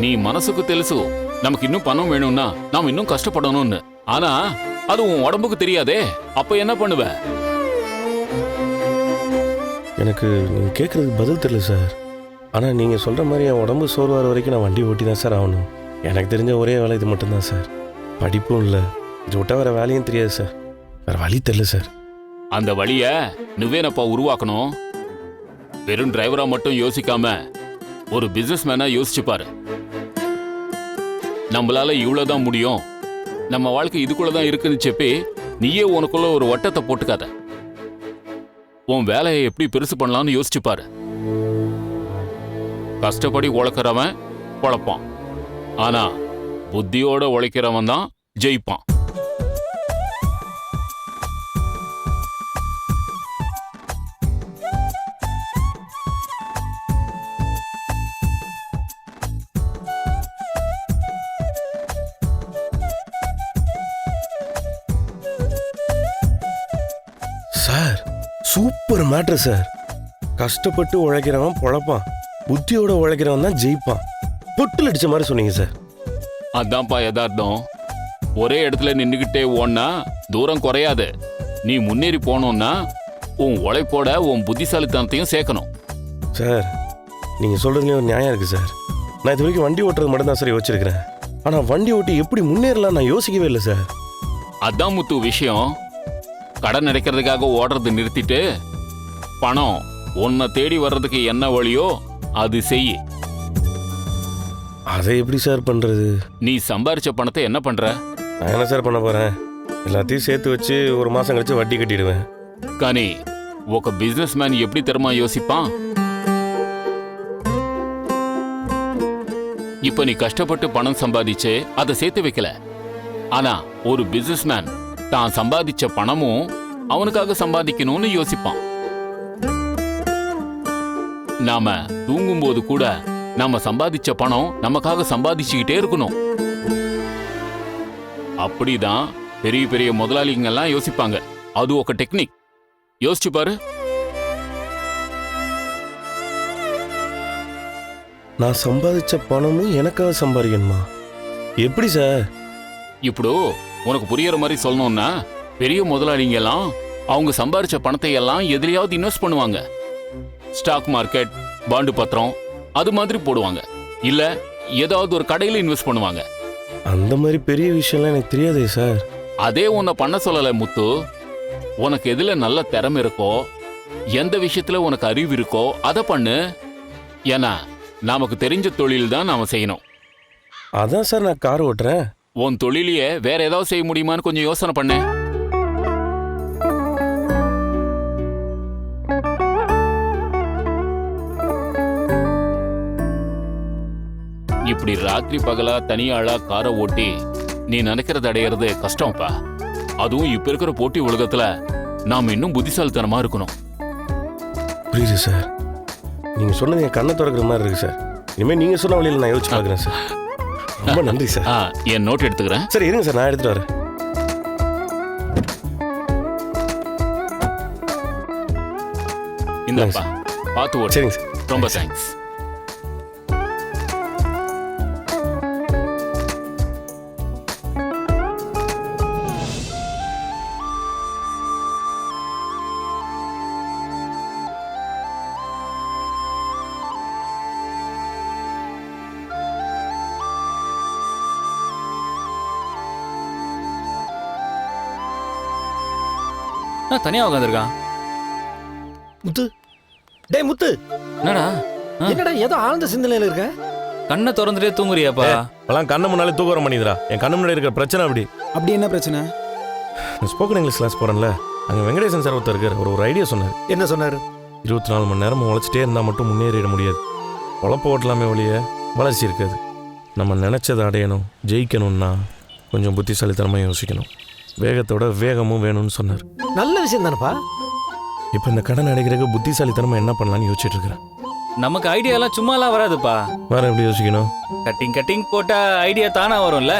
நீ மனசுக்கு తెలుసు நமக்கு இன்னும் பணம் வேணும்னா நாம இன்னும் கஷ்டப்படணும்னு. ஆனா அது உன் உடம்புக்கு தெரியாதே, அப்ப என்ன பண்ணுவ? எனக்கு நீங்கள் கேட்குறதுக்கு பதில் தெரியல சார். ஆனால் நீங்கள் சொல்கிற மாதிரி என் உடம்பு சோர்வார வரைக்கும் நான் வண்டி ஓட்டி தான் சார் ஆகணும். எனக்கு தெரிஞ்ச ஒரே வேலை இது மட்டும்தான் சார். படிப்பும் இல்லை, இது விட்டால் வேறு வேலையும் தெரியாது சார். வேறு வழி தெரியல சார். அந்த வழிய நுவேனப்பா உருவாக்கணும். வெறும் டிரைவரா மட்டும் யோசிக்காம ஒரு பிசினஸ் மேனா யோசிச்சு பாரு. நம்மளால இவ்வளவுதான் முடியும், நம்ம வாழ்க்கை இதுக்குள்ளதான் இருக்குன்னு చెప్పి நீயே உனக்குள்ள ஒரு வட்டத்தை போட்டுக்காத. உன் வேலையை எப்படி பெருசு பண்ணலாம்னு யோசிச்சு பாரு. கஷ்டப்படி உழைக்கிறவன் பொழப்பான், ஆனா புத்தியோட உழைக்கிறவன் தான் ஜெயிப்பான். Sir super matter sir. கஷ்டப்பட்டு உழைக்கிறவன் பொழப்பான், புத்தியோட உழைக்கிறவன் தான் ஜெயிப்பான். பொட்டில் அடிச்ச மாதிரி சொன்னீங்க சார். அதான்ப்பா யதார்த்தம். ஒரே இடத்துல நின்றுகிட்டே ஓடனா தூரம் குறையாது. நீ முன்னேறி போனோம்னா உன் உழைப்போட உன் புத்திசாலித்தனத்தையும் சேர்க்கணும். சார் நீங்கள் சொல்கிறதுலேயும் ஒரு நியாயம் இருக்குது சார். நான் இது வரைக்கும் வண்டி ஓட்டுறது மட்டும்தான் சார் யோசிச்சிருக்கிறேன். ஆனால் வண்டி ஓட்டி எப்படி முன்னேறலாம் நான் யோசிக்கவே இல்லை சார். அதான் முத்து விஷயம். கடன் அடைக்கிறதுக்காக ஓடுறது நிறுத்திட்டு பணம் உன்னை தேடி வர்றதுக்கு என்ன வழியோ அது செய். அதை எப்படி சார் பண்ணுறது? நீ சம்பாரிச்ச பணத்தை என்ன பண்ற? நான் என்ன சார் பண்ண போகிறேன்? எல்லாத்தையும் சேர்த்து வச்சு ஒரு மாதம் கழிச்சு வட்டி கட்டிடுவேன். కానీ ఒక బిజినెస్ మ్యాన్ எப்படி தெரியுமா யோசிப்பான்? இப்ப நீ கஷ்டப்பட்டு பணம் சம்பாதிச்சு அதை சேர்த்து வைக்கல. ஆனா ஒரு பிசினஸ் மேன் தான் சம்பாதிச்ச பணமும் அவனுக்காக சம்பாதிக்கணும்னு யோசிப்பான். நாம தூங்கும்போது கூட நாம சம்பாதிச்ச பணம் நமக்காக சம்பாதிச்சுக்கிட்டே இருக்கணும். அப்படிதான் பெரிய பெரிய முதலாளிங்க எல்லாம் யோசிப்பாங்க. அது ஒரு டெக்னிக். யோசிச்சு பாரு. நான் சம்பாதிச்ச பணமும் எனக்காக சம்பாதிக்கணுமா? எப்படி சார்? ఇప్పుడు உனக்கு புரியற மாதிரி சொல்லணும்னா, பெரிய முதலாளிங்க எல்லாம் அவங்க சம்பாரிச்ச பணத்தை எல்லாம் எதிலையாவது இன்வெஸ்ட் பண்ணுவாங்க. ஸ்டாக் மார்க்கெட், பாண்டு பத்திரம் அது மாதிரி போடுவாங்க. இல்ல ஏதாவது ஒரு கடையில இன்வெஸ்ட் பண்ணுவாங்க. அந்த மாதிரி பெரிய விஷயம்லாம் எனக்கு தெரியாதே சார். அதே உன்னை பண்ண சொல்லல முத்து. உனக்கு எதுல நல்ல திறமை இருக்கோ, எந்த விஷயத்துல உனக்கு அறிவு இருக்கோ அதை பண்ணு. ஏன்னா நமக்கு தெரிஞ்ச தொழில் தான் நாம செய்யணும். அதான் சார் நான் கார் ஓட்டுறேன். உன் தொழிலையே வேற ஏதாவது செய்ய முடியுமான்னு கொஞ்சம் யோசனை பண்ண. இப்படி ராத்திரி பகலா தனியாளா காரை ஓட்டி நீ நினைக்கிறது அடையிறது கஷ்டம்ப்பா. அதுவும் இப்ப இருக்கிற போட்டி உலகத்துல நாம இன்னும் புத்திசாலித்தனமா இருக்கணும். புரியுது சார். நீங்க சொன்னது என் கண்ணை திறக்கிற மாதிரி இருக்கு சார். இனிமே நீங்க சொன்ன வழியில் நான் யோசிச்சு பார்க்குறேன் சார். ரொம்ப நன்றி சார். என் நோட் எடுத்துக்கிறேன். சரி இருங்க சார், நான் எடுத்துட்டு வரேன். இந்தாப்பா பார்த்து ஓட்டு. சரிங்க சார். ரொம்ப தேங்க்ஸ். தனியா உட்காந்துருக்கான். முத்து, டேய் முத்து, என்னடா என்னடா ஏதோ ஆழ்ந்த சிந்தனையில இருக்க? கண்ணை திறந்துட்டே தூங்குறியாப்பா? இப்பெல்லாம் கண்ணு முன்னாலே தூக்கம் பண்ணிடுறா. என் கண்ணு முன்னாடி இருக்கிற பிரச்சனை அப்படி. அப்படி என்ன பிரச்சனை? ஸ்போக்கன் இங்கிலீஷ் கிளாஸ் போறேன்ல, அங்கே வெங்கடேசன் சார் ஒருத்தர் இருக்கார். ஒரு ஐடியா சொன்னார். என்ன சொன்னாரு? 24 மணி நேரம் உழைச்சிட்டே இருந்தால் மட்டும் முன்னேறிட முடியாது. உழைப்ப ஓட்டலாமே ஒழிய வளர்ச்சி இருக்காது. நம்ம நினச்சதை அடையணும், ஜெயிக்கணும்னா கொஞ்சம் புத்திசாலித்தனமாக யோசிக்கணும். வேகத்தோட வேகமும் வேணும்னு சொன்னார். நல்ல விஷயம் தானப்பா. இப்போ இந்த கடன் அடைக்கிறதுக்கு புத்திசாலித்தனமாக என்ன பண்ணலான்னு யோசிச்சுட்டு இருக்கிறேன். நமக்கு ஐடியாலாம் சும்மாலாம் வராதுப்பா. வேற எப்படி யோசிக்கணும்? கட்டிங் போட்டா ஐடியா தானா வரும்ல.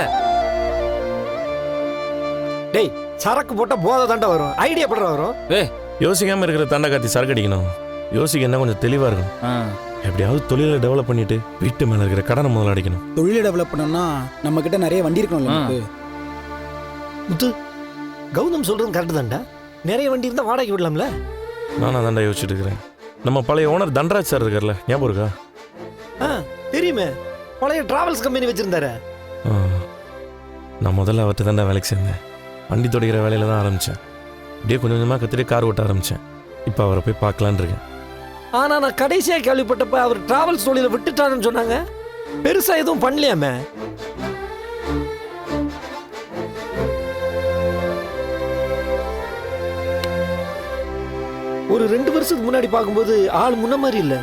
டேய், சரக்கு போட்டா போதை தாண்டா வரும், ஐடியா பண்ற வரும். யோசிக்காம இருக்கிற தண்டை காத்தி சரக்கு அடிக்கணும். யோசிக்க என்ன கொஞ்சம் தெளிவாக இருக்கணும். எப்படியாவது தொழிலை டெவலப் பண்ணிட்டு வீட்டு மேலே இருக்கிற கடனை முதல்ல அடைக்கணும். தொழிலை டெவலப் பண்ணோம்னா நம்ம கிட்ட நிறைய வண்டி இருக்கணும்ல ஆ. நமக்கு. முத்து கௌதம் சொல்றது கரெக்ட் தான்டா. நிறைய வண்டி இருந்தா வாடகை விடலாம்ல. நானும் அதான்டா யோசிச்சுட்டு இருக்கிறேன். நம்ம பழைய ஓனர் தண்டராஜ் சார் இருக்கார்ல, ஞாபகம் இருக்கா? தெரியுமே, பழைய டிராவல்ஸ் கம்பெனி வச்சிருந்தாரு. ஆ. நான் முதல்ல அவர்கிட்ட தான்டா வேலைக்கு சேர்ந்தேன். வண்டி துடைக்கிற வேலையில தான் ஆரம்பித்தேன். அப்படியே கொஞ்சம் கொஞ்சமாக கற்றுட்டு கார் ஓட்ட ஆரம்பித்தேன். இப்போ அவரை போய் பார்க்கலான்னு இருக்கேன். ஆனா நான் கடைசியா கேள்விப்பட்டப்ப அவர் டிராவல்ஸ் தொழில விட்டுட்டாருன்னு சொன்னாங்க. பெருசா எதுவும் பண்ணலையாமே. ஒரு 2 வருஷத்துக்கு முன்னாடி பார்க்கும்போது ஆள் முன்ன மாதிரி இல்ல.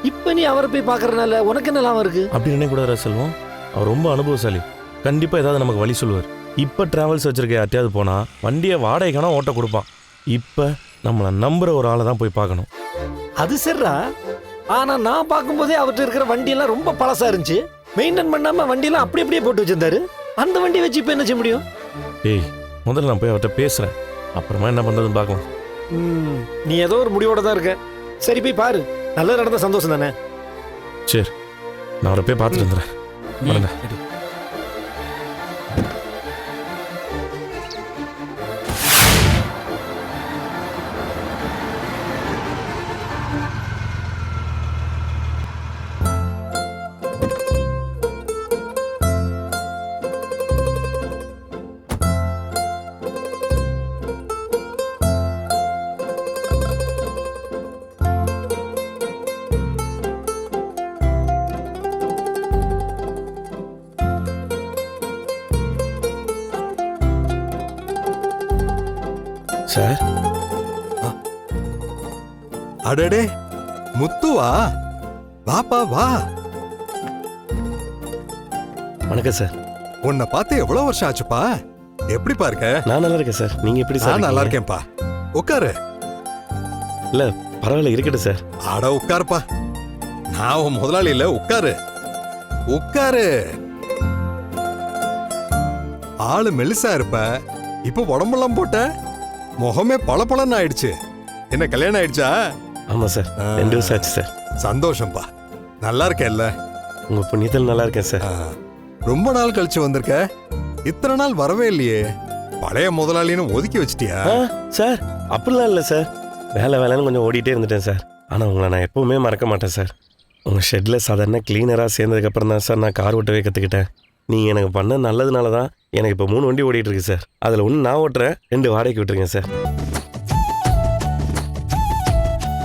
இப்ப நீ அவரை போய் பார்க்கறதுனால உனக்கு என்ன லாபம் இருக்கு? அப்படி நினைக்கூடாதா செல்வம்? அவர் ரொம்ப அனுபவசாலி. கண்டிப்பாக ஏதாவது நமக்கு வழி சொல்லுவார். இப்போ டிராவல்ஸ் வச்சிருக்க யார்ட்டையாவது போனால் வண்டியை வாடகைக்கான ஓட்ட கொடுப்பான். இப்போ நம்மளை நம்புற ஒரு ஆளை தான் போய் பார்க்கணும். அது சரிடா. ஆனா நான் பார்க்கும்போதே அவர்கிட்ட இருக்கிற வண்டியெல்லாம் ரொம்ப பழசா இருந்துச்சு. மெயின்டைன் பண்ணாம வண்டியெல்லாம் அப்படி அப்படியே போட்டு வச்சிருந்தாரு. அந்த வண்டியை வச்சு இப்போ என்ன செய்ய முடியும்? ஏய், முதல்ல நான் போய் அவர்கிட்ட பேசுகிறேன். அப்புறமா என்ன பண்ணுறதுன்னு பார்க்கலாம். நீ ஏதோ ஒரு முடிவோட தான் இருக்க. சரி போய் பாரு. நல்லது நடந்த சந்தோஷம் தானே. சரி, நான் அவரை போய் பார்த்துட்டு வந்துடுறேன். வரேன்டா. சார், அடடே முத்துவா, வாப்பா வா. வணக்கம் சார். உன்னை பார்த்து எவ்வளவு வருஷம் ஆச்சுப்பா? எப்படிப்பா இருக்க? நான் நல்லா இருக்கேன் சார். நீங்கள் எப்படி சார்? நான் நல்லா இருக்கேன்ப்பா. உட்காரு. இல்லை, பரவாயில்ல, இருக்கட்டும் சார். அட உட்காருப்பா. நான் உன் முதலாளி இல்ல, உட்காரு உட்காரு. ஆளு மெலிசா இருப்ப, இப்ப உடம்பெல்லாம் போட்ட முகமே பளபளன்னு ஆயிடுச்சு. என்ன கல்யாணம் ஆயிடுச்சா? ஆமாம் சார், 2 வருஷம் ஆச்சு சார். சந்தோஷம்ப்பா. நல்லா இருக்கேல்ல? உங்கள் புண்ணியத்தில் நல்லா இருக்கேன் சார். ரொம்ப நாள் கழிச்சு வந்திருக்க. இத்தனை நாள் வரவே இல்லையே. பழைய முதலாளின்னு ஒதுக்கி வச்சிட்டியா? சார், அப்படிலாம் இல்லை சார். வேலைன்னு கொஞ்சம் ஓடிட்டே இருந்துட்டேன் சார். ஆனால் உங்களை நான் எப்பவுமே மறக்க மாட்டேன் சார். உங்கள் ஷெட்டில் சாதாரண கிளீனராக சேர்ந்ததுக்கப்புறம் தான் சார் நான் கார் ஓட்டவே கற்றுக்கிட்டேன். நீங்கள் எனக்கு பண்ண நல்லதுனால தான் எனக்கு இப்போ 3 வண்டி ஓடிட்டு இருக்கு சார். அதில் 1 நான் ஓட்டுறேன், 2 வாடகைக்கு விட்டுருங்க சார்.